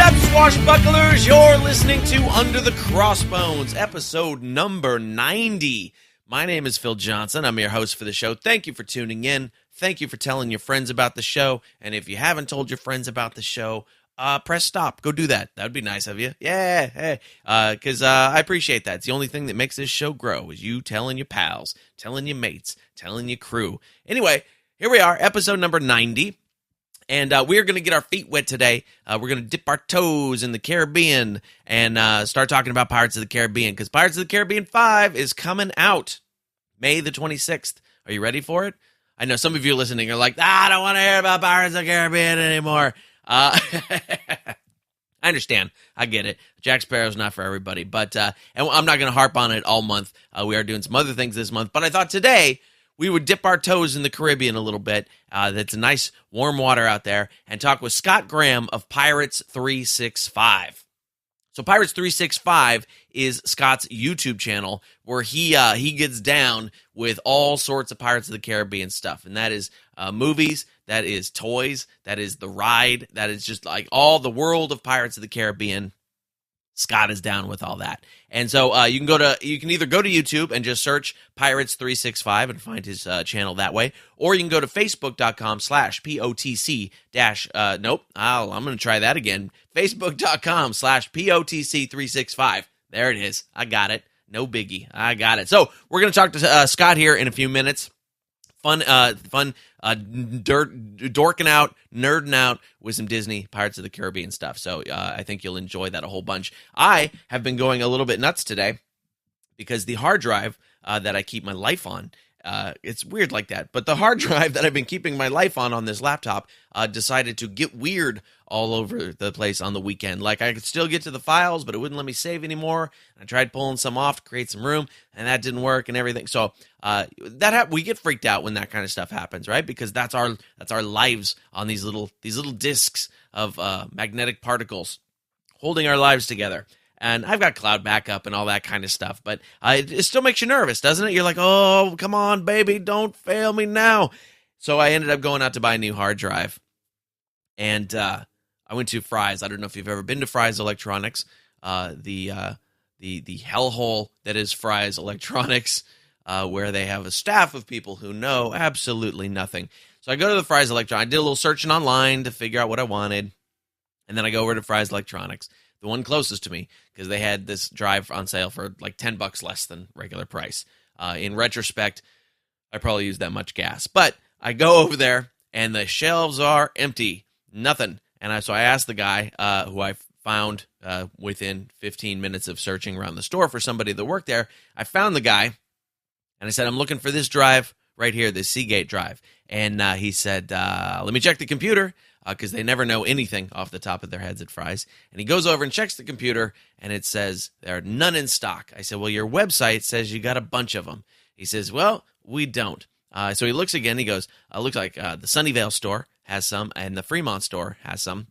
up, swashbucklers? You're listening to Under the Crossbones, episode number 90. My name is Phil Johnson. I'm your host for the show. Thank you for tuning in. Thank you for telling your friends about the show. And if you haven't told your friends about the show, press stop. Go do that. That would be nice of you. Yeah, hey. Because I appreciate that. It's the only thing that makes this show grow is you telling your pals, telling your mates, telling your crew. Anyway, here we are, episode number 90. And we're going to get our feet wet today. We're going to dip our toes in the Caribbean and start talking about Pirates of the Caribbean, because Pirates of the Caribbean 5 is coming out May the 26th. Are you ready for it? I know some of you listening are like, I don't want to hear about Pirates of the Caribbean anymore. I understand. I get it. Jack Sparrow's not for everybody. But and I'm not going to harp on it all month. We are doing some other things this month. But I thought today we would dip our toes in the Caribbean a little bit. That's a nice warm water out there, and talk with Scott Graham of Pirates 365. So Pirates 365 is Scott's YouTube channel where he gets down with all sorts of Pirates of the Caribbean stuff, and that is movies, that is toys, that is the ride, that is just like all the world of Pirates of the Caribbean. Scott is down with all that. And so you can either go to YouTube and just search Pirates 365 and find his channel that way, or you can go to facebook.com/POTC nope, I'm going to try that again. Facebook.com/POTC 365. There it is. I got it. No biggie. I got it. So we're going to talk to Scott here in a few minutes. Fun, dorking out, nerding out with some Disney Pirates of the Caribbean stuff. So I think you'll enjoy that a whole bunch. I have been going a little bit nuts today because the hard drive that I keep my life on, it's weird like that, but the hard drive that I've been keeping my life on this laptop decided to get weird all over the place on the weekend. Like, I could still get to the files, but it wouldn't let me save anymore. I tried pulling some off to create some room, and that didn't work and everything. So we get freaked out when that kind of stuff happens, right? Because that's our lives on these little discs of magnetic particles holding our lives together. And I've got cloud backup and all that kind of stuff, but it still makes you nervous, doesn't it? You're like, oh, come on, baby, don't fail me now. So I ended up going out to buy a new hard drive, and I went to Fry's. I don't know if you've ever been to Fry's Electronics, the hellhole that is Fry's Electronics, where they have a staff of people who know absolutely nothing. So I go to the Fry's Electronics. I did a little searching online to figure out what I wanted, and then I go over to Fry's Electronics, the one closest to me, because they had this drive on sale for like $10 less than regular price. In retrospect, I probably used that much gas. But I go over there, and the shelves are empty. Nothing. And so I asked the guy, who I found within 15 minutes of searching around the store for somebody that worked there. I found the guy, and I said, I'm looking for this drive right here, this Seagate drive. And he said, let me check the computer, because they never know anything off the top of their heads at Fry's. And he goes over and checks the computer, and it says there are none in stock. I said, well, your website says you got a bunch of them. He says, well, we don't. So he looks again. He goes, looks like the Sunnyvale store has some, and the Fremont store has some.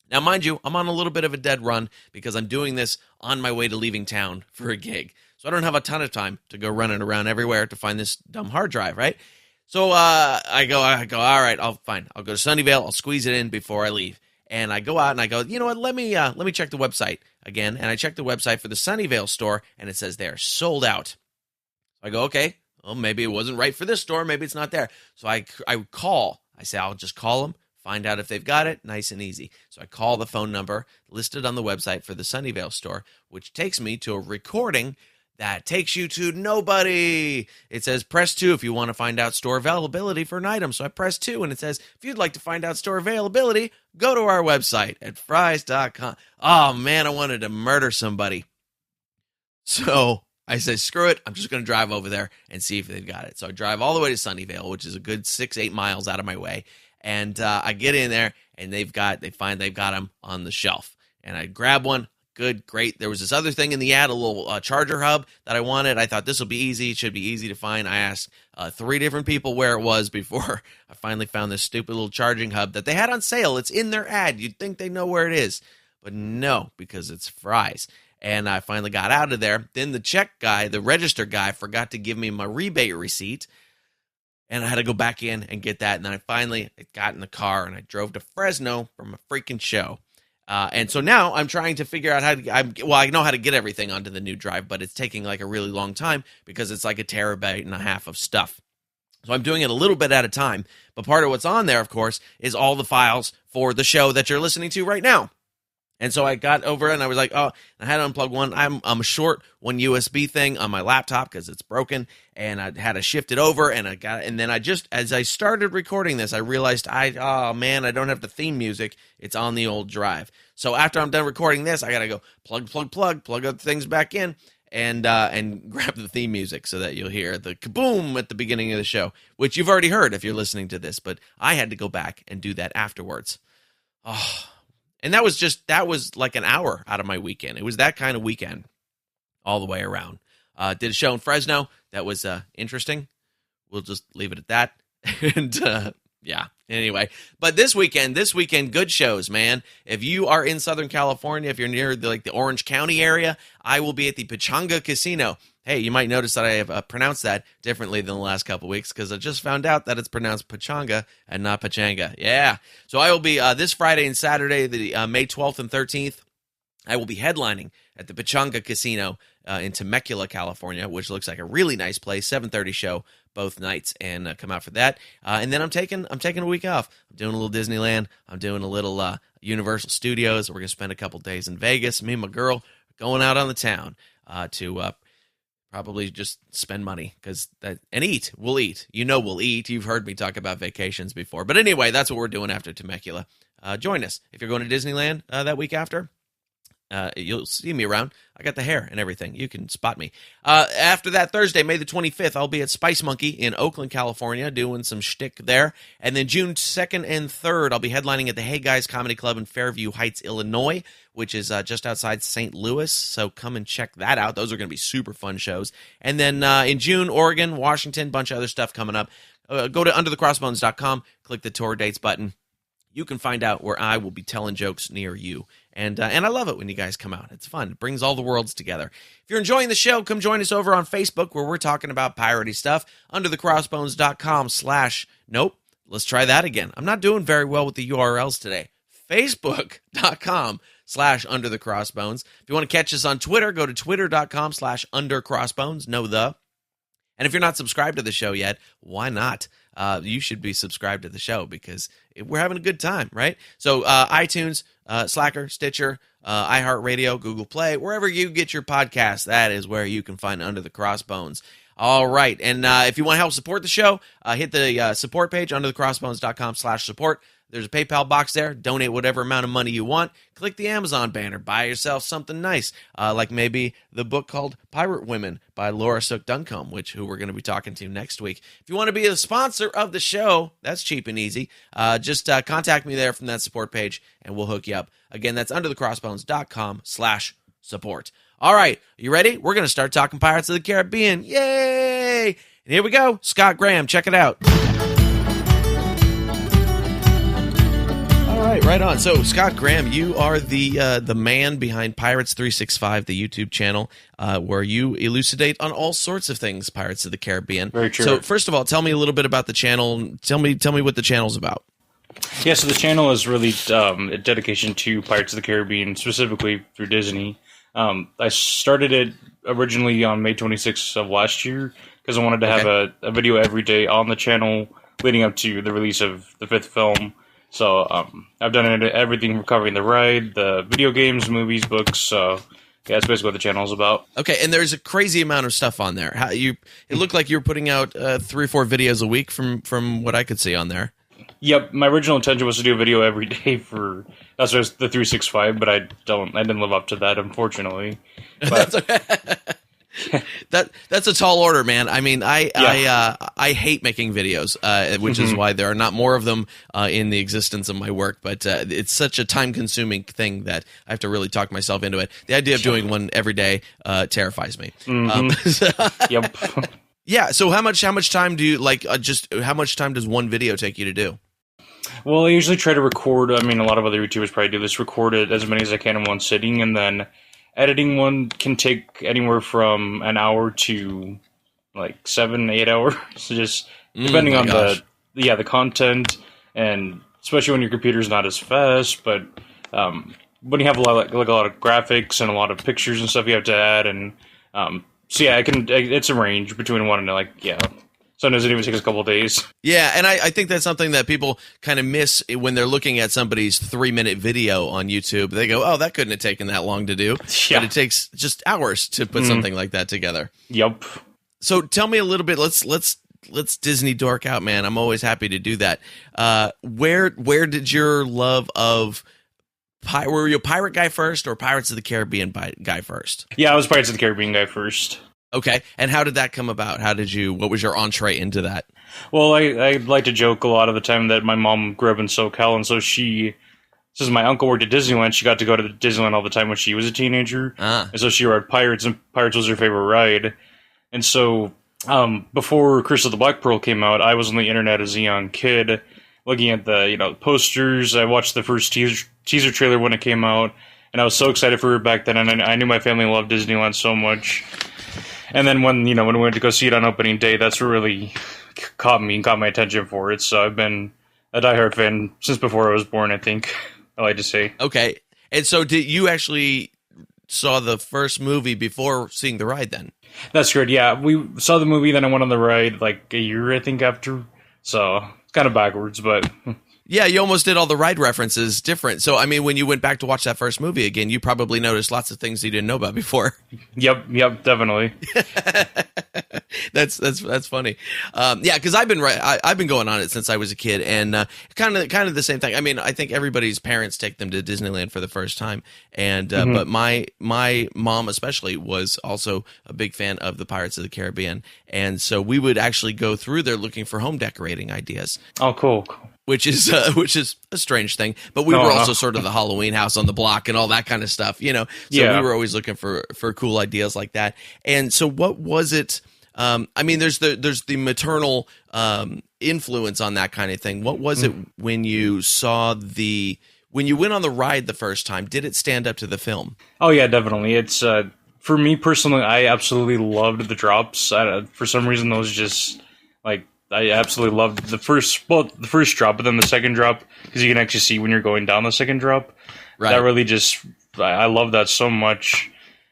Now, mind you, I'm on a little bit of a dead run because I'm doing this on my way to leaving town for a gig. So I don't have a ton of time to go running around everywhere to find this dumb hard drive, right? So I go, all right, I'll go to Sunnyvale, I'll squeeze it in before I leave. And I go out and I go, you know what, let me check the website again. And I check the website for the Sunnyvale store, and it says they're sold out. So I go, okay, well, maybe it wasn't right for this store, maybe it's not there. So I call. I say, I'll just call them, find out if they've got it, nice and easy. So I call the phone number listed on the website for the Sunnyvale store, which takes me to a recording that takes you to nobody. It says, press 2 if you want to find out store availability for an item. So I press 2, and it says, if you'd like to find out store availability, go to our website at frys.com. Oh, man, I wanted to murder somebody. So I said, screw it. I'm just going to drive over there and see if they've got it. So I drive all the way to Sunnyvale, which is a good 6-8 miles out of my way. And I get in there, and they find they've got them on the shelf. And I grab one. Good, great. There was this other thing in the ad, a little charger hub that I wanted. I thought this will be easy. It should be easy to find. I asked 3 different people where it was before I finally found this stupid little charging hub that they had on sale. It's in their ad. You'd think they know where it is. But no, because it's Fry's. And I finally got out of there. Then the check guy, the register guy, forgot to give me my rebate receipt. And I had to go back in and get that. And then I finally got in the car and I drove to Fresno from a freaking show. And so now I'm trying to figure out I know how to get everything onto the new drive, but it's taking like a really long time because it's like 1.5 terabytes of stuff. So I'm doing it a little bit at a time. But part of what's on there, of course, is all the files for the show that you're listening to right now. And so I got over and I was like, oh, I had to unplug one. I'm short one USB thing on my laptop because it's broken, and I had to shift it over, and then as I started recording this, I realized oh man, I don't have the theme music. It's on the old drive. So after I'm done recording this, I got to go plug other things back in, and grab the theme music so that you'll hear the kaboom at the beginning of the show, which you've already heard if you're listening to this, but I had to go back and do that afterwards. Oh. And that was like an hour out of my weekend. It was that kind of weekend all the way around. Did a show in Fresno. That was interesting. We'll just leave it at that. And yeah, anyway. But this weekend, good shows, man. If you are in Southern California, if you're near the Orange County area, I will be at the Pechanga Casino. Hey, you might notice that I have pronounced that differently than the last couple weeks because I just found out that it's pronounced Pechanga and not Pechanga. Yeah. So I will be this Friday and Saturday, the May 12th and 13th. I will be headlining at the Pechanga Casino in Temecula, California, which looks like a really nice place. 7:30 show both nights, and come out for that. And then I'm taking a week off. I'm doing a little Disneyland. I'm doing a little Universal Studios. We're gonna spend a couple days in Vegas. Me and my girl are going out on the town to probably just spend money and eat. We'll eat. We'll eat. You've heard me talk about vacations before. But anyway, that's what we're doing after Temecula. Join us. If you're going to Disneyland that week after, you'll see me around. I got the hair and everything. You can spot me. After that, Thursday, May the 25th, I'll be at Spice Monkey in Oakland, California, doing some shtick there. And then June 2nd and 3rd, I'll be headlining at the Hey Guys Comedy Club in Fairview Heights, Illinois, which is just outside St. Louis. So come and check that out. Those are going to be super fun shows. And then in June, Oregon, Washington, bunch of other stuff coming up. Go to underthecrossbones.com, click the tour dates button. You can find out where I will be telling jokes near you. And I love it when you guys come out. It's fun. It brings all the worlds together. If you're enjoying the show, come join us over on Facebook where we're talking about piratey stuff. Underthecrossbones.com/ nope. Let's try that again. I'm not doing very well with the URLs today. Facebook.com/underthecrossbones. If you want to catch us on Twitter, go to twitter.com/undercrossbones. And if you're not subscribed to the show yet, why not? You should be subscribed to the show because we're having a good time, right? So iTunes, Slacker, Stitcher, iHeartRadio, Google Play, wherever you get your podcasts, that is where you can find Under the Crossbones. All right, and if you want to help support the show, hit the support page, underthecrossbones.com/support. There's a PayPal box there. Donate whatever amount of money you want. Click the Amazon banner. Buy yourself something nice, like maybe the book called Pirate Women by Laura Sook Duncombe, who we're going to be talking to next week. If you want to be a sponsor of the show, that's cheap and easy. Just contact me there from that support page, and we'll hook you up. Again, that's underthecrossbones.com/support. All right, you ready? We're going to start talking Pirates of the Caribbean. Yay! And here we go. Scott Graham, check it out. Right on. So, Scott Graham, you are the man behind Pirates 365, the YouTube channel, where you elucidate on all sorts of things Pirates of the Caribbean. Very true. So, first of all, tell me a little bit about the channel. Tell me what the channel's about. Yeah, so the channel is really a dedication to Pirates of the Caribbean, specifically through Disney. I started it originally on May 26th of last year because I wanted to have a video every day on the channel leading up to the release of the fifth film. So I've done everything from covering the ride, the video games, movies, books. So yeah, that's basically what the channel is about. Okay, and there's a crazy amount of stuff on there. It looked like you were putting out 3 or 4 videos a week from what I could see on there. Yep, my original intention was to do a video every day for the 365, but I didn't live up to that, unfortunately. But That's a tall order, man. I mean, I hate making videos, which is why there are not more of them in the existence of my work. But it's such a time-consuming thing that I have to really talk myself into it. The idea of doing one every day terrifies me. Yep. Yeah. So how much time do you how much time does one video take you to do? Well, I usually try to record. I mean, a lot of other YouTubers probably do this. Record it as many as I can in one sitting, and then editing one can take anywhere from an hour to like 7-8 hours. So just depending on the content, and especially when your computer's not as fast. But when you have a lot like a lot of graphics and a lot of pictures and stuff you have to add, and so yeah, it's a range between one and like sometimes it even takes a couple of days. Yeah, and I think that's something that people kind of miss when they're looking at somebody's 3-minute video on YouTube. They go, "Oh, that couldn't have taken that long to do," but it takes just hours to put something like that together. Yep. So tell me a little bit. Let's Disney dork out, man. I'm always happy to do that. Where did your love of were you a pirate guy first or Pirates of the Caribbean guy first? Yeah, I was Pirates of the Caribbean guy first. Okay, and how did that come about? What was your entree into that? Well, I like to joke a lot of the time that my mom grew up in SoCal, and so since my uncle worked at Disneyland, she got to go to Disneyland all the time when she was a teenager. And so she rode Pirates, and Pirates was her favorite ride. And so before Curse of the Black Pearl came out, I was on the internet as a young kid looking at the posters. I watched the first teaser trailer when it came out, and I was so excited for it back then, and I knew my family loved Disneyland so much. And then when we went to go see it on opening day, that's what really caught my attention for it. So I've been a diehard fan since before I was born, I think, I like to say. Okay. And so did you actually saw the first movie before seeing the ride then? That's good, yeah. We saw the movie, then I went on the ride like a year, I think, after. So it's kind of backwards, but... Yeah, you almost did all the ride references different. So, I mean, when you went back to watch that first movie again, you probably noticed lots of things you didn't know about before. Yep, definitely. That's funny. Yeah, because I've been going on it since I was a kid, and kind of the same thing. I mean, I think everybody's parents take them to Disneyland for the first time, and but my mom especially was also a big fan of the Pirates of the Caribbean, and so we would actually go through there looking for home decorating ideas. Oh, cool. Which is a strange thing, but we were also sort of the Halloween house on the block and all that kind of stuff, So we were always looking for cool ideas like that. And so, what was it? I mean, there's the maternal influence on that kind of thing. What was it when you went on the ride the first time? Did it stand up to the film? Oh yeah, definitely. It's for me personally, I absolutely loved the drops. For some reason, those just like. I absolutely loved the first drop, but then the second drop, because you can actually see when you're going down the second drop. Right. That really I love that so much.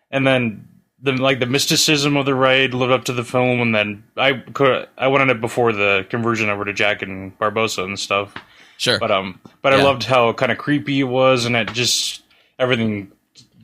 And then the mysticism of the ride lived up to the film, and then I went on it before the conversion over to Jack and Barbossa and stuff. Sure. But I loved how kind of creepy it was, and it just everything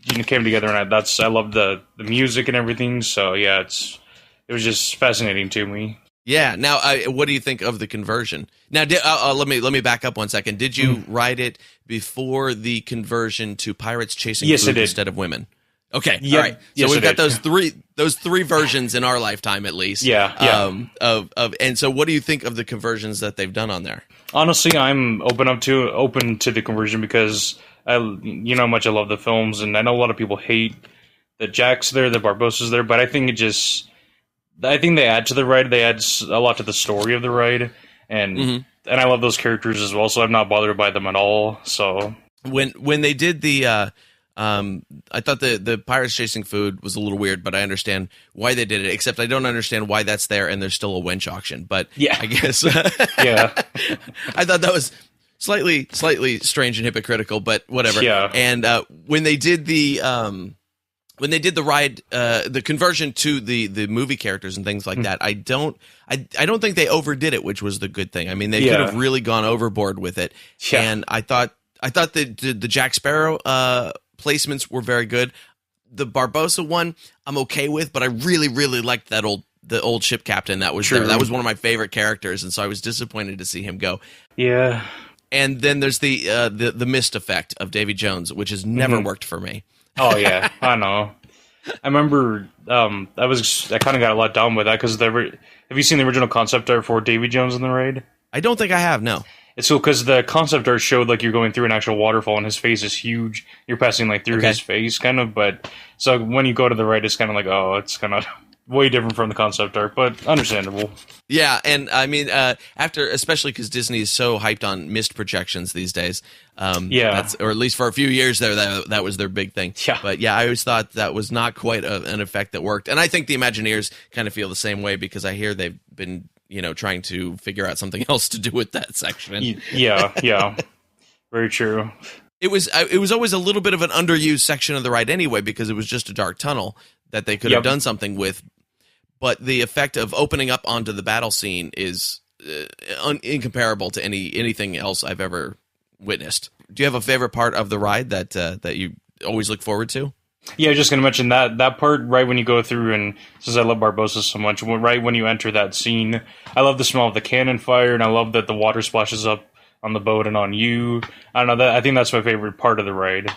came together, and I loved the music and everything. So yeah, it was just fascinating to me. Yeah. Now, what do you think of the conversion? Now, let me back up 1 second. Did you ride it before the conversion to pirates chasing food instead of women? Okay. Yep. All right. So we've got those three versions in our lifetime, at least. Yeah. And so, what do you think of the conversions that they've done on there? Honestly, I'm open to the conversion because how much I love the films, and I know a lot of people hate that Jack's there, that Barbossa's there, but I think I think they add to the ride. They add a lot to the story of the ride, and I love those characters as well. So I'm not bothered by them at all. So when they did the, I thought the pirates chasing food was a little weird, but I understand why they did it. Except I don't understand why that's there and there's still a wench auction. But yeah, I guess yeah, I thought that was slightly strange and hypocritical, but whatever. Yeah, and when they did the ride, the conversion to the movie characters and things like that, I don't think they overdid it, which was the good thing. I mean, they could have really gone overboard with it. Yeah. And I thought the Jack Sparrow placements were very good. The Barbossa one, I'm okay with, but I really, really liked the old ship captain that was there. That was one of my favorite characters, and so I was disappointed to see him go. Yeah. And then there's the mist effect of Davy Jones, which has never worked for me. Oh yeah, I know. I remember I kind of got let down with that because have you seen the original concept art for Davy Jones in the raid? I don't think I have. No. It's cool because the concept art showed like you're going through an actual waterfall and his face is huge. You're passing like through his face, kind of. But so when you go to the raid, it's kind of like it's kind of way different from the concept art, but understandable. Yeah, and I mean, especially because Disney is so hyped on mist projections these days. Or at least for a few years there, that was their big thing. Yeah. But yeah, I always thought that was not quite an effect that worked. And I think the Imagineers kind of feel the same way because I hear they've been, trying to figure out something else to do with that section. Yeah. Very true. It was always a little bit of an underused section of the ride anyway, because it was just a dark tunnel that they could have done something with. But the effect of opening up onto the battle scene is incomparable to anything else I've ever witnessed. Do you have a favorite part of the ride that you always look forward to? Yeah, I was just going to mention that part right when you go through, and since I love Barbossa so much, right when you enter that scene, I love the smell of the cannon fire, and I love that the water splashes up on the boat and on you. I don't know, I think that's my favorite part of the ride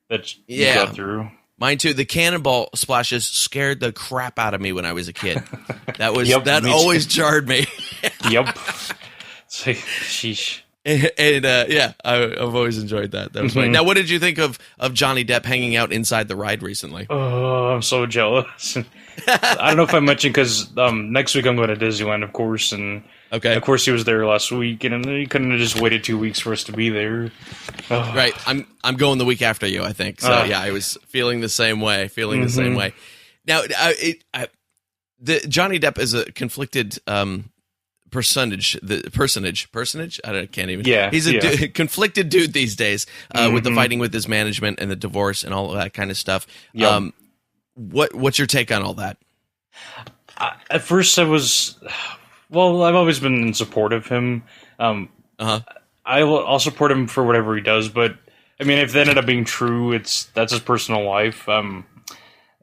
that you go through. Mine too. The cannonball splashes scared the crap out of me when I was a kid. That was Yep, me always too. jarred me. Yep. It's like, sheesh. And I've always enjoyed that. That was funny. Now, what did you think of Johnny Depp hanging out inside the ride recently? Oh, I'm so jealous. I don't know if I mentioned, because next week I'm going to Disneyland, of course, and of course he was there last week, and he couldn't have just waited 2 weeks for us to be there. Oh. Right. I'm going the week after you, I think. So yeah, I was feeling the same way. The same way. Now, the Johnny Depp is a conflicted personage. I can't even. Yeah, he's a conflicted dude these days with the fighting with his management and the divorce and all of that kind of stuff. Yep. What's your take on all that? At first, I've always been in support of him. I'll support him for whatever he does, but I mean, if it ended up being true, that's his personal life. And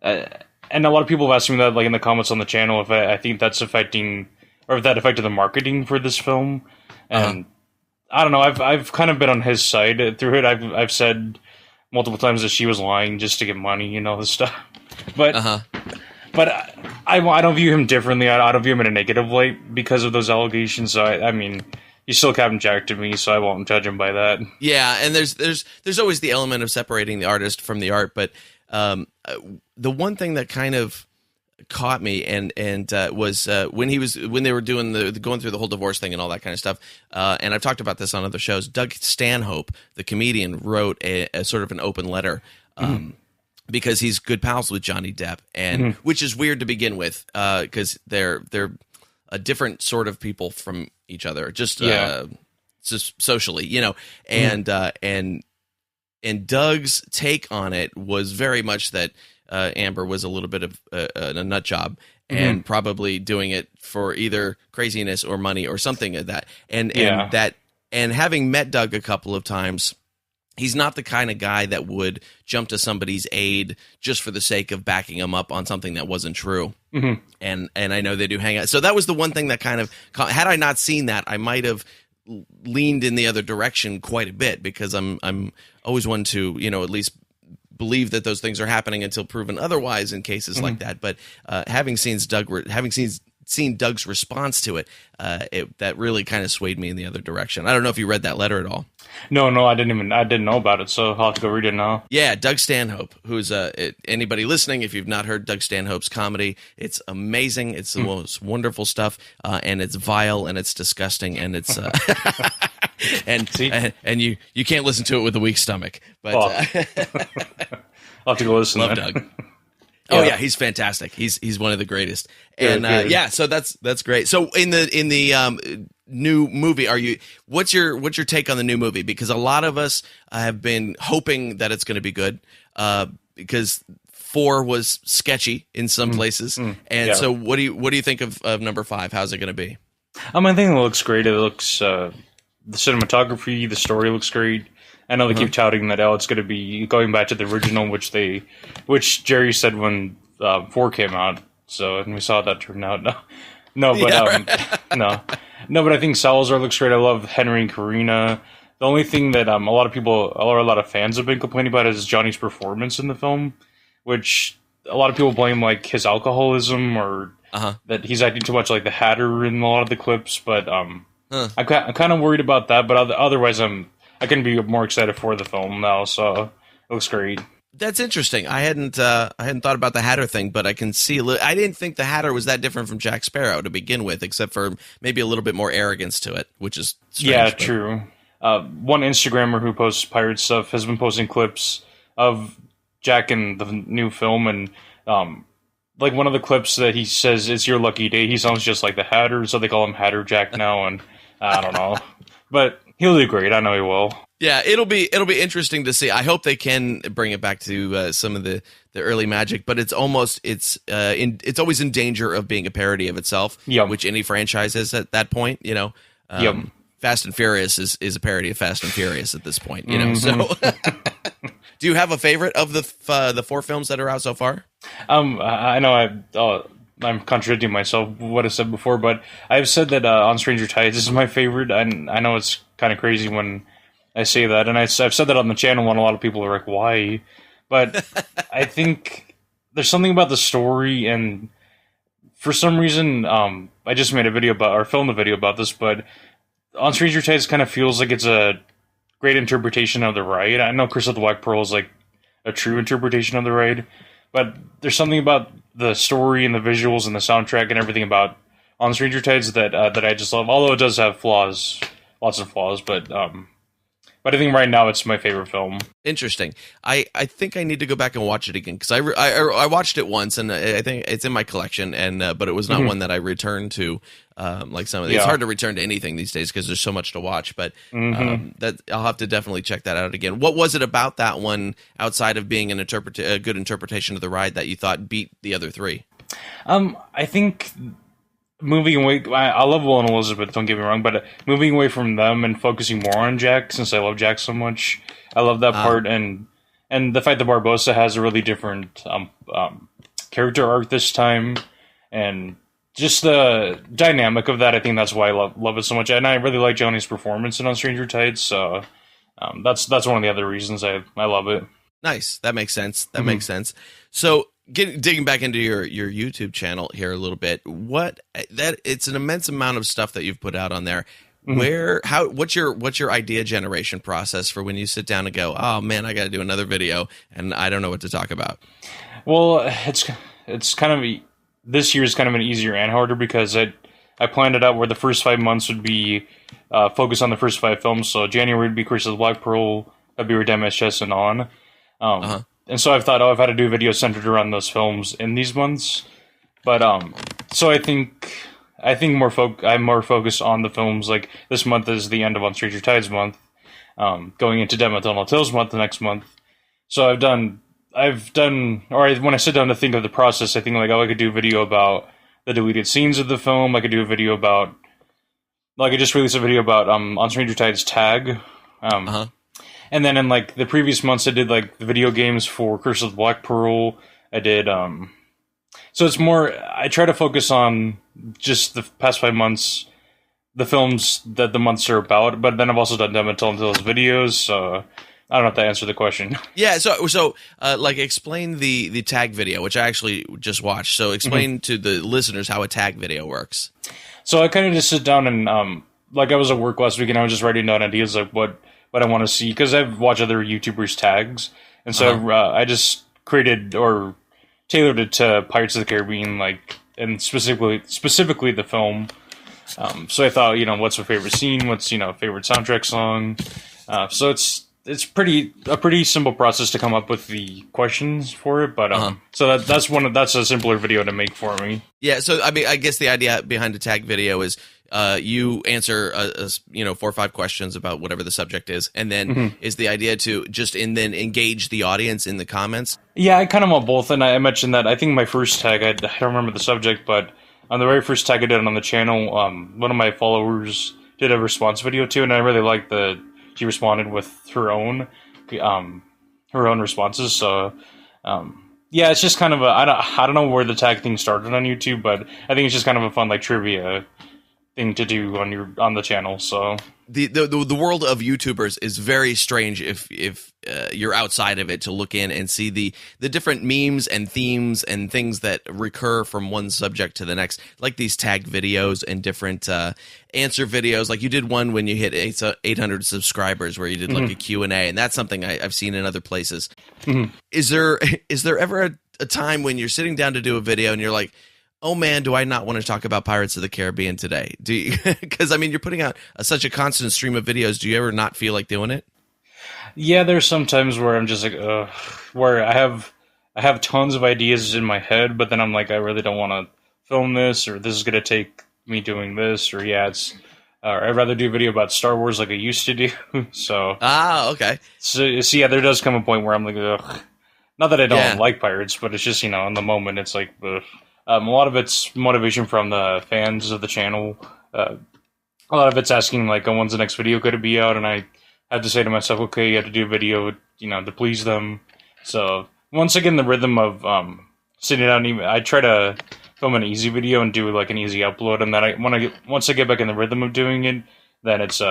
a lot of people have asked me that, like in the comments on the channel, if I think that's affecting, or if that affected the marketing for this film. And I don't know. I've kind of been on his side through it. I've said multiple times that she was lying just to get money and all this stuff. But I don't view him differently. I don't view him in a negative light because of those allegations. So I mean, he's still Captain Jack to me, so I won't judge him by that. Yeah, and there's always the element of separating the artist from the art. But the one thing that kind of caught me and was when they were doing going through the whole divorce thing and all that kind of stuff. And I've talked about this on other shows. Doug Stanhope, the comedian, wrote a sort of an open letter. Because he's good pals with Johnny Depp, and which is weird to begin with, because they're a different sort of people from each other, just socially, you know. And Doug's take on it was very much that Amber was a little bit of a nut job, and probably doing it for either craziness or money or something like that. And having met Doug a couple of times, he's not the kind of guy that would jump to somebody's aid just for the sake of backing him up on something that wasn't true. And I know they do hang out. So that was the one thing that kind of, had I not seen that, I might have leaned in the other direction quite a bit, because I'm always one to, you know, at least believe that those things are happening until proven otherwise in cases like that. But having seen Doug's response to it, that really kind of swayed me in the other direction. I don't know if you read that letter at all. No, I didn't know about it, so I'll have to go read it now. Yeah, Doug Stanhope, who's anybody listening, if you've not heard Doug Stanhope's comedy, it's amazing. It's the most wonderful stuff, and it's vile and it's disgusting, and it's and you can't listen to it with a weak stomach. But I'll have to go listen. Love Doug. Oh yeah, he's fantastic. He's one of the greatest. And so that's great. So in the new movie, what's your take on the new movie? Because a lot of us have been hoping that it's going to be good, because 4 was sketchy in some places. So what do you think of number 5? How's it going to be? I think it looks great. It looks the cinematography, the story looks great. I know they keep touting that it's going to be going back to the original, which Jerry said when 4 came out. So, and we saw how that turned out. No, but I think Salazar looks great. I love Henry and Karina. The only thing that a lot of fans have been complaining about is Johnny's performance in the film, which a lot of people blame like his alcoholism or that he's acting too much like the Hatter in a lot of the clips. But I'm kind of worried about that. But otherwise, I can be more excited for the film now, so it looks great. That's interesting. I hadn't thought about the Hatter thing, but I can see. I didn't think the Hatter was that different from Jack Sparrow to begin with, except for maybe a little bit more arrogance to it, which is strange, true. One Instagrammer who posts pirate stuff has been posting clips of Jack in the new film, and like one of the clips that he says it's your lucky day. He sounds just like the Hatter, so they call him Hatter Jack now, and I don't know, but he'll do great. I know he will. Yeah, it'll be interesting to see. I hope they can bring it back to some of the early magic, but it's always in danger of being a parody of itself, Yep. which any franchise is at that point. Yep. Fast and Furious is a parody of Fast and Furious at this point. So. Do you have a favorite of the 4 films that are out so far? I know I'm contradicting myself what I said before, but I've said that On Stranger Tides is my favorite. I know it's kind of crazy when I say that, and I've said that on the channel, and a lot of people are like, "Why?" But I think there's something about the story, and for some reason, I just made a video filmed a video about this, but On Stranger Tides kind of feels like it's a great interpretation of the ride. I know Curse of the Black Pearl is like a true interpretation of the ride, but there's something about the story and the visuals and the soundtrack and everything about On Stranger Tides that I just love. Although it does have flaws, lots of flaws, but I think right now it's my favorite film. Interesting. I think I need to go back and watch it again because I watched it once and I think it's in my collection but it was not one that I returned to. Like some of it's hard to return to anything these days because there's so much to watch. But that I'll have to definitely check that out again. What was it about that one outside of being a good interpretation of the ride that you thought beat the other 3? I think moving away, I love Will and Elizabeth, don't get me wrong, but moving away from them and focusing more on Jack, since I love Jack so much, I love that part, and the fact that Barbossa has a really different character arc this time, and just the dynamic of that, I think that's why I love it so much, and I really like Johnny's performance in On Stranger Tides, so that's one of the other reasons I love it. Nice, that makes sense. Makes sense. So. Digging back into your YouTube channel here a little bit, it's an immense amount of stuff that you've put out on there. What's your idea generation process for when you sit down and go, oh man, I got to do another video and I don't know what to talk about? Well, it's kind of this year is kind of an easier and harder because I planned it out where the first 5 months would be focused on the first 5 films. So January would be Curse of the Black Pearl, February MSS and on. And so I've thought, I've had to do videos centered around those films in these months. But so I think I'm more focused on the films. Like this month is the end of On Stranger Tides month, going into Death Metal Tales month the next month. So when I sit down to think of the process, I think like, I could do a video about the deleted scenes of the film. I could do a video about, like I just released a video about On Stranger Tides tag. And then in like the previous months, I did like the video games for Curse of the Black Pearl. I did, so it's more, I try to focus on just the past 5 months, the films that the months are about, but then I've also done Death Metal Tales videos, so I don't know if that answered the question. Yeah, so like explain the tag video, which I actually just watched. So explain to the listeners how a tag video works. So I kind of just sit down and, like I was at work last week and I was just writing down ideas like what I want to see, because I've watched other YouTubers' tags, and so I just created or tailored it to Pirates of the Caribbean, like, and specifically the film. So I thought, what's my favorite scene? What's favorite soundtrack song? So it's a pretty simple process to come up with the questions for it, but so that's a simpler video to make for me. Yeah, so I mean, I guess the idea behind a tag video is you answer 4 or 5 questions about whatever the subject is, and then is the idea to then engage the audience in the comments? Yeah, I kind of want both, and I mentioned that I think my first tag, I don't remember the subject, but on the very first tag I did on the channel, one of my followers did a response video too, and I really liked that she responded with her own responses. So yeah, it's just kind of I don't know where the tag thing started on YouTube, but I think it's just kind of a fun like trivia thing to do on the channel. So the world of YouTubers is very strange if you're outside of it to look in and see the different memes and themes and things that recur from one subject to the next, like these tag videos and different answer videos. Like you did one when you hit 800 subscribers where you did like a Q&A, and that's something I've seen in other places. Is there ever a time when you're sitting down to do a video and you're like, oh man, do I not want to talk about Pirates of the Caribbean today? Do you? Because I mean, you're putting out such a constant stream of videos. Do you ever not feel like doing it? Yeah, there's some times where I'm just like, where I have tons of ideas in my head, but then I'm like, I really don't want to film this, or this is gonna take me doing this, or I'd rather do a video about Star Wars like I used to do. So okay. So yeah, there does come a point where I'm like, ugh. Not that I don't Yeah. like pirates, but it's just, in the moment, it's like, ugh. A lot of it's motivation from the fans of the channel. A lot of it's asking, like, oh, when's the next video going to be out? And I have to say to myself, okay, you have to do a video, to please them. So once I get in the rhythm of sitting down, I try to film an easy video and do, like, an easy upload. And then once I get back in the rhythm of doing it, then it's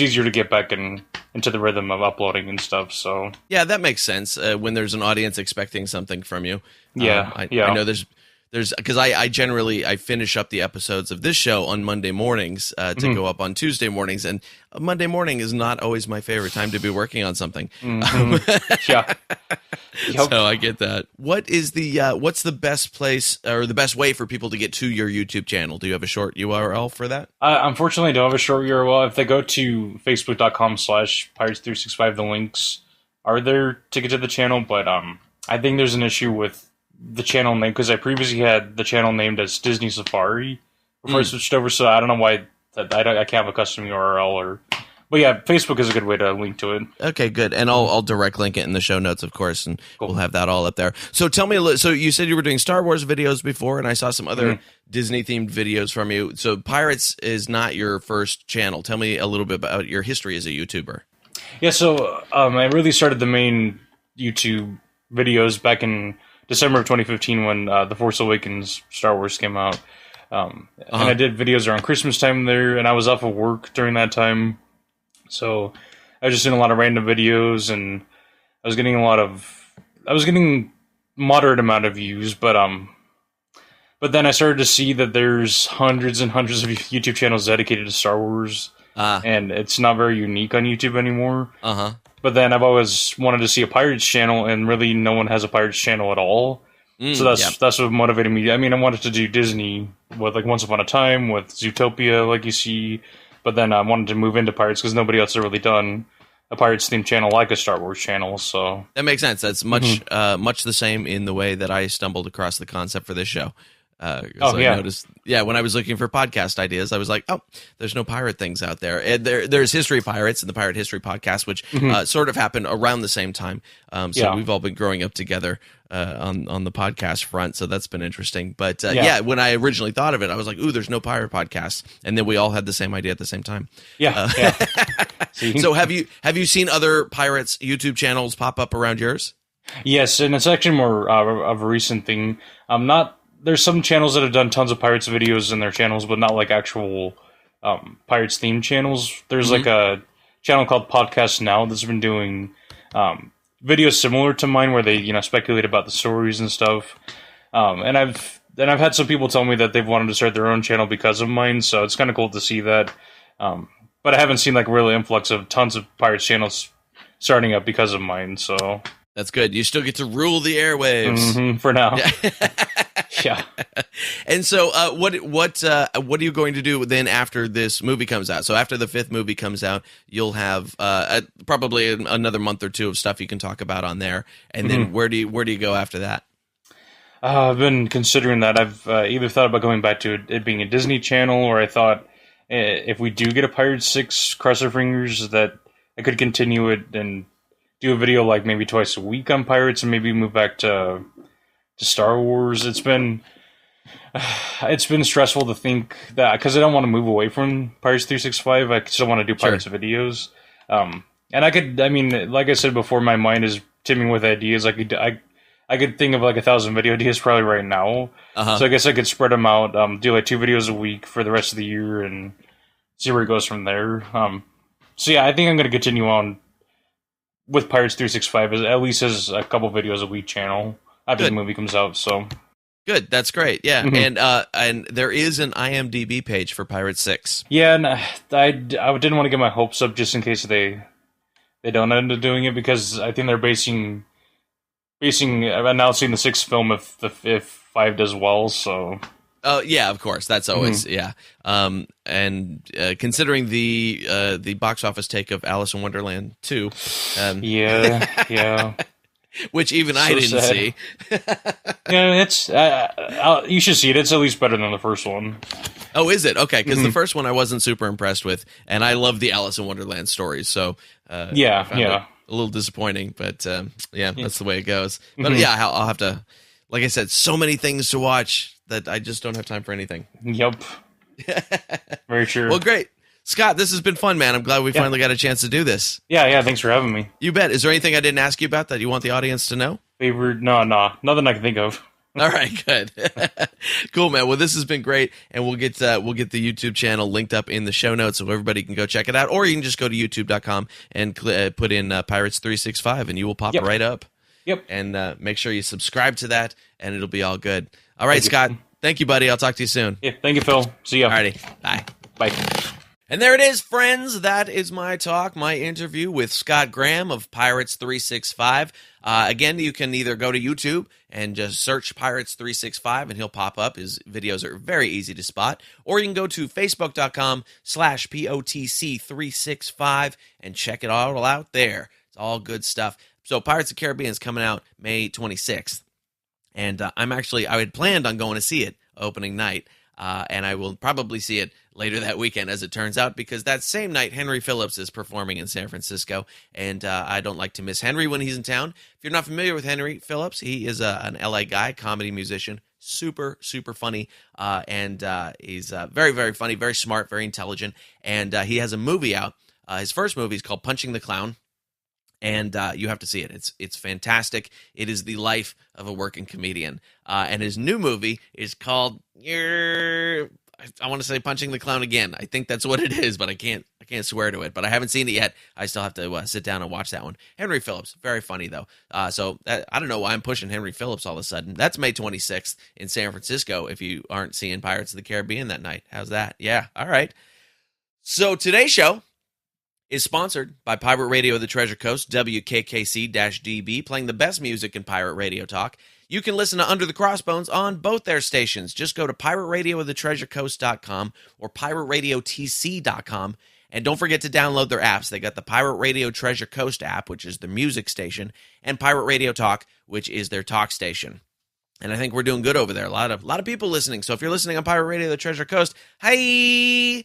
easier to get back into the rhythm of uploading and stuff. So yeah, that makes sense when there's an audience expecting something from you. I know there's because I generally finish up the episodes of this show on Monday mornings to go up on Tuesday mornings, and Monday morning is not always my favorite time to be working on something. Yeah. Yep. So I get that. What is what's the best place or the best way for people to get to your YouTube channel? Do you have a short URL for that? Unfortunately, I don't have a short URL. If they go to facebook.com/Pirates365, the links are there to get to the channel. But I think there's an issue with the channel name, because I previously had the channel named as Disney Safari before I switched over. So I don't know why I can't have a custom URL But yeah, Facebook is a good way to link to it. Okay, good. And I'll direct link it in the show notes, of course, and we'll have that all up there. So tell me a little. So you said you were doing Star Wars videos before, and I saw some other Disney-themed videos from you. So Pirates is not your first channel. Tell me a little bit about your history as a YouTuber. Yeah, so I really started the main YouTube videos back in December of 2015 when The Force Awakens Star Wars came out. And I did videos around Christmas time there, and I was off of work during that time. So I was just doing a lot of random videos, and I was getting moderate amount of views, but then I started to see that there's hundreds and hundreds of YouTube channels dedicated to Star Wars, and it's not very unique on YouTube anymore. But then I've always wanted to see a Pirates channel, and really no one has a Pirates channel at all. So that's what motivated me. I mean, I wanted to do Disney with, like, Once Upon a Time, with Zootopia, like you see. But then I wanted to move into Pirates because nobody else had really done a Pirates-themed channel like a Star Wars channel. So that makes sense. That's much the same in the way that I stumbled across the concept for this show. I noticed, when I was looking for podcast ideas, I was like, oh, there's no pirate things out there. And there's History Pirates and the Pirate History Podcast, which sort of happened around the same time. So we've all been growing up together on the podcast front. So that's been interesting. But when I originally thought of it, I was like, ooh, there's no pirate podcasts. And then we all had the same idea at the same time. So have you seen other pirates YouTube channels pop up around yours? Yes, and it's actually more of a recent thing. There's some channels that have done tons of Pirates videos in their channels, but not like actual Pirates themed channels. There's like a channel called Podcast Now that's been doing videos similar to mine, where they speculate about the stories and stuff. And I've had some people tell me that they've wanted to start their own channel because of mine, so it's kind of cool to see that. But I haven't seen like a real influx of tons of Pirates channels starting up because of mine. So that's good. You still get to rule the airwaves for now. Yeah. And so, what are you going to do then after this movie comes out? So after the 5th movie comes out, you'll have probably another month or two of stuff you can talk about on there. And then where do you go after that? I've been considering that. I've either thought about going back to it being a Disney Channel, or I thought if we do get a Pirates 6 Cross Our Fingers, that I could continue it and do a video like maybe twice a week on Pirates, and maybe move back to Star Wars. It's been stressful to think that, because I don't want to move away from Pirates 365. I still want to do Pirates videos. And like I said before, my mind is teeming with ideas. I could think of like 1,000 video ideas probably right now. So I guess I could spread them out, do like 2 videos a week for the rest of the year, and see where it goes from there. So yeah, I think I'm going to continue on with Pirates 365 at least as a couple videos a week channel after the movie comes out. So good, that's great. Yeah, and there is an IMDb page for Pirates 6. Yeah, and I didn't want to get my hopes up just in case they don't end up doing it, because I think they're basing announcing the 6th film if 5 does well. So yeah, of course, that's always and considering the box office take of Alice in Wonderland 2, yeah. Which even I didn't see. Yeah, it's you should see it. It's at least better than the first one. Oh, is it? Okay, because the first one I wasn't super impressed with, and I love the Alice in Wonderland stories, so yeah. a little disappointing, but that's the way it goes. But I'll have to, like I said, so many things to watch that I just don't have time for anything. Yep. Very true. Well, great. Scott, this has been fun, man. I'm glad we finally got a chance to do this. Yeah, thanks for having me. You bet. Is there anything I didn't ask you about that you want the audience to know? No, nothing I can think of. All right, good. Cool, man. Well, this has been great, and we'll get the YouTube channel linked up in the show notes so everybody can go check it out, or you can just go to youtube.com and put in Pirates 365, and you will pop right up. Yep. And make sure you subscribe to that, and it'll be all good. All right, Scott. Thank you, buddy. I'll talk to you soon. Yeah, thank you, Phil. See ya. All righty. Bye. Bye. And there it is, friends. That is my talk, my interview with Scott Graham of Pirates 365. Again, you can either go to YouTube and just search Pirates 365 and he'll pop up. His videos are very easy to spot. Or you can go to facebook.com/POTC365 and check it all out there. It's all good stuff. So Pirates of the Caribbean is coming out May 26th. And I had planned on going to see it opening night. And I will probably see it later that weekend, as it turns out, because that same night, Henry Phillips is performing in San Francisco, and I don't like to miss Henry when he's in town. If you're not familiar with Henry Phillips, he is an LA guy, comedy musician, super, super funny, and he's very, very funny, very smart, very intelligent, and he has a movie out. His first movie is called Punching the Clown. And you have to see it. It's fantastic. It is the life of a working comedian. And his new movie is called I want to say Punching the Clown Again. I think that's what it is, but I can't swear to it. But I haven't seen it yet. I still have to sit down and watch that one. Henry Phillips, very funny though. I don't know why I'm pushing Henry Phillips all of a sudden. That's May 26th in San Francisco. If you aren't seeing Pirates of the Caribbean that night, how's that? Yeah, all right. So today's show is sponsored by Pirate Radio of the Treasure Coast, WKKC-DB, playing the best music in pirate radio talk. You can listen to Under the Crossbones on both their stations. Just go to pirateradiooftheTreasureCoast.com or pirateradiotc.com. And don't forget to download their apps. They got the Pirate Radio Treasure Coast app, which is the music station, and Pirate Radio Talk, which is their talk station. And I think we're doing good over there. A lot of people listening. So if you're listening on Pirate Radio of the Treasure Coast, hi!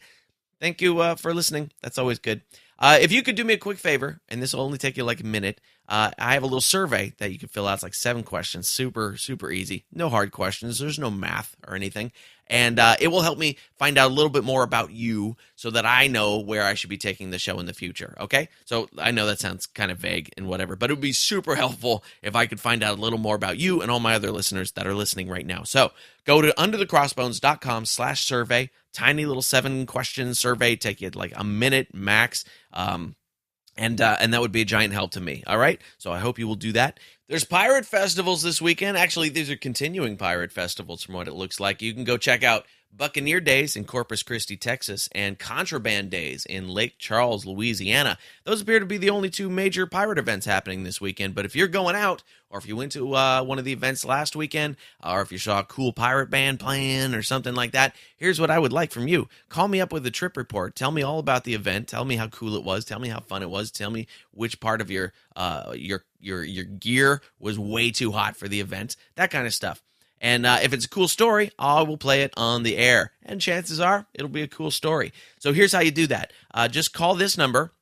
Thank you for listening. That's always good. If you could do me a quick favor, and this will only take you like a minute, I have a little survey that you can fill out. It's like 7 questions, super, super easy. No hard questions. There's no math or anything. And it will help me find out a little bit more about you so that I know where I should be taking the show in the future, okay? So I know that sounds kind of vague and whatever, but it would be super helpful if I could find out a little more about you and all my other listeners that are listening right now. So go to underthecrossbones.com/survey. Tiny little 7-question survey. Take you like a minute max. And that would be a giant help to me. All right. So I hope you will do that. There's pirate festivals this weekend. Actually, these are continuing pirate festivals from what it looks like. You can go check out Buccaneer Days in Corpus Christi, Texas, and Contraband Days in Lake Charles, Louisiana. Those appear to be the only 2 major pirate events happening this weekend. But if you're going out, or if you went to one of the events last weekend, or if you saw a cool pirate band playing or something like that, here's what I would like from you. Call me up with a trip report. Tell me all about the event. Tell me how cool it was. Tell me how fun it was. Tell me which part of your gear was way too hot for the event. That kind of stuff. And if it's a cool story, I will play it on the air. And chances are, it'll be a cool story. So here's how you do that. Just call this number,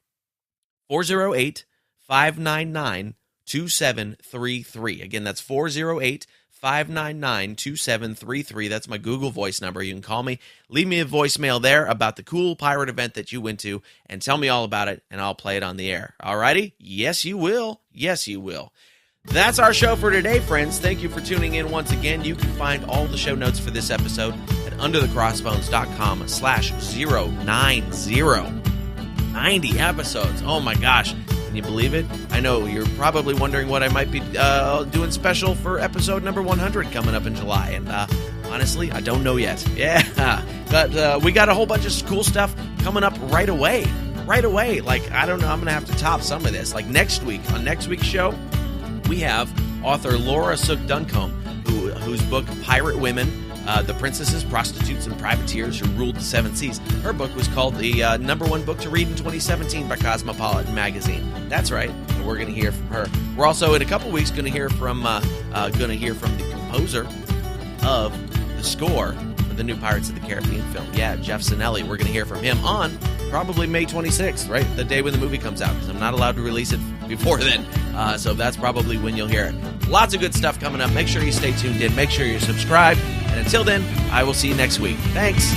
408-599-2733. Again, that's 408-599-2733. That's my Google Voice number. You can call me. Leave me a voicemail there about the cool pirate event that you went to, and tell me all about it, and I'll play it on the air. All righty? Yes, you will. Yes, you will. That's our show for today, friends. Thank you for tuning in once again. You can find all the show notes for this episode at underthecrossbones.com/090. 90 episodes. Oh my gosh. Can you believe it? I know you're probably wondering what I might be doing special for episode number 100 coming up in July. And honestly, I don't know yet. Yeah. But we got a whole bunch of cool stuff coming up right away. Right away. Like, I don't know. I'm going to have to top some of this. Like next week, on next week's show, we have author Laura Sook Duncombe, whose book, Pirate Women, The Princesses, Prostitutes, and Privateers Who Ruled the Seven Seas. Her book was called the #1 book to read in 2017 by Cosmopolitan Magazine. That's right, and we're going to hear from her. We're also, in a couple weeks, going to hear from the composer of the score for the new Pirates of the Caribbean film. Yeah, Jeff Sinelli. We're going to hear from him on probably May 26th, right? The day when the movie comes out, because I'm not allowed to release it before then. So that's probably when you'll hear it. Lots of good stuff coming up. Make sure you stay tuned in. Make sure you're subscribed. And until then, I will see you next week. Thanks.